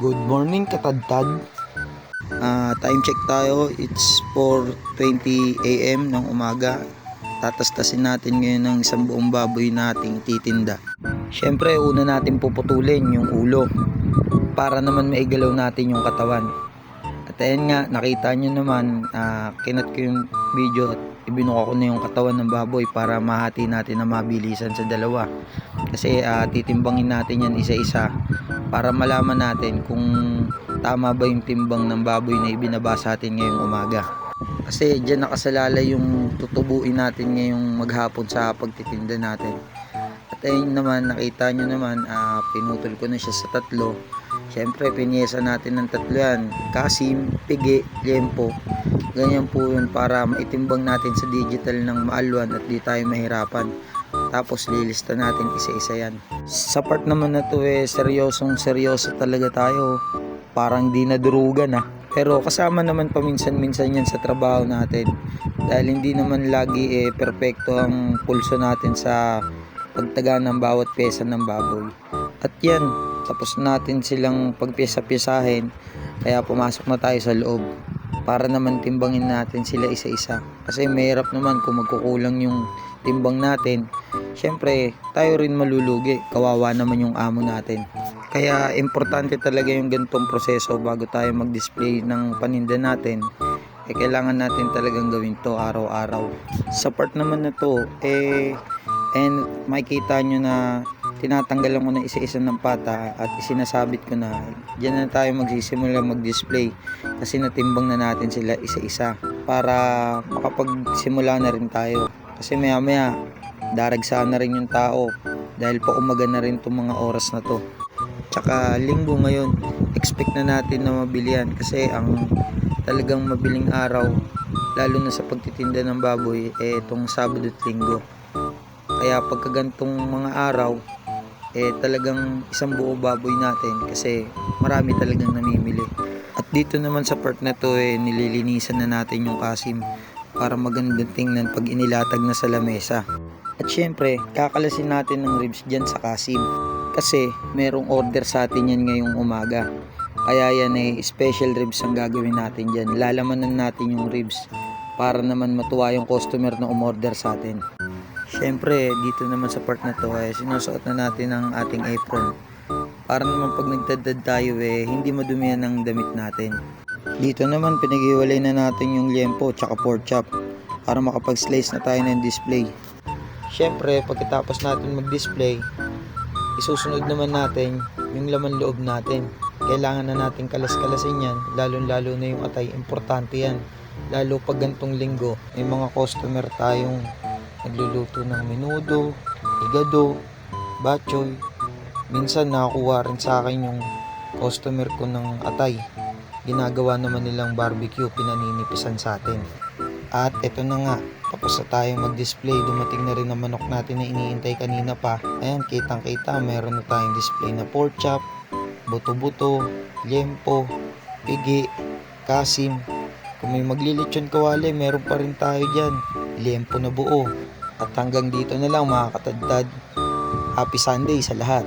Good morning katadtad. Time check tayo. It's 4:20 AM ng umaga. Tatastasin natin ngayon ng isang buong baboy nating titinda. Syempre una natin puputulin yung ulo para naman maigalaw natin yung katawan. At ayun nga, nakita nyo naman, kinat ko yung video at ibinuka ko na yung katawan ng baboy para mahati natin na mabilisan sa dalawa. Kasi titimbangin natin yan isa-isa para malaman natin kung tama ba yung timbang ng baboy na ibinaba sa atin ngayong umaga. Kasi dyan nakasalalay yung tutubuin natin ngayong maghapon sa pagtitinda natin. At ayun naman, nakita nyo naman, pinutol ko na siya sa tatlo. Siyempre, pinyesa natin ng tatlo yan. Kasim, pigi, liempo. Ganyan po yun para maitimbang natin sa digital ng maalwan at di tayo mahirapan. Tapos lilista natin isa-isa yan. Sa part naman na to seryosong seryoso talaga tayo. Parang di nadurugan Pero kasama naman paminsan-minsan yan sa trabaho natin. Dahil hindi naman lagi perfecto ang pulso natin sa pagtaga ng bawat pyesa ng baboy. At yan, tapos natin silang pagpiyesa-piyesahin. Kaya pumasok na tayo sa loob para naman timbangin natin sila isa-isa. Kasi mahirap naman kung magkukulang yung timbang natin. Syempre, tayo rin malulugi. Kawawa naman yung amo natin. Kaya importante talaga yung ganitong proseso bago tayo mag-display ng paninda natin. Kailangan natin talagang gawin to araw-araw. Sa part naman na to, and makikita nyo na tinatanggalan ko na isa-isa ng pata at isinasabit ko na dyan na tayo magsisimula mag-display kasi natimbang na natin sila isa-isa para makapagsimula na rin tayo. Kasi maya-maya daragsa na rin yung tao dahil paumaga na rin itong mga oras na to. Tsaka linggo ngayon, expect na natin na mabilihan kasi ang talagang mabiling araw lalo na sa pagtitinda ng baboy itong Sabado at Linggo. Kaya pagka ganitong mga araw talagang isang buo baboy natin kasi marami talagang namimili. At dito naman sa part na to nililinisan na natin yung kasim para magandang tingnan pag inilatag na sa lamesa. At syempre, kakalasin natin ng ribs dyan sa kasim. Kasi merong order sa atin yan ngayong umaga. Kaya yan special ribs ang gagawin natin dyan. Lalamanan natin yung ribs para naman matuwa yung customer na umorder sa atin. Syempre, dito naman sa part na to sinusuot na natin ang ating apron. Para naman pag nagdadad tayo hindi madumihan ng damit natin. Dito naman pinag-iwalay na natin yung liempo tsaka pork chop para makapag-slice na tayo ng display. Syempre, pagkatapos natin mag-display, isusunod naman natin yung laman loob natin. Kailangan na natin kalas-kalasin yan, lalo-lalo na yung atay. Importante yan. Lalo pag gantong linggo, may mga customer tayong nagluluto ng menudo, higado, batchoy. Minsan nakakuha rin sa akin yung customer ko ng atay. Ginagawa naman nilang barbecue, pinaninipisan sa atin. At eto na nga, tapos na tayo mag-display. Dumating na rin ang manok natin na iniintay kanina pa. Ayan, kitang-kita, meron na tayong display na pork chop, buto-buto, liempo, pigi, kasim. Kung may maglilitsyon kawali, meron pa rin tayo dyan. Liempo na buo. At hanggang dito na lang mga katadtad. Happy Sunday sa lahat.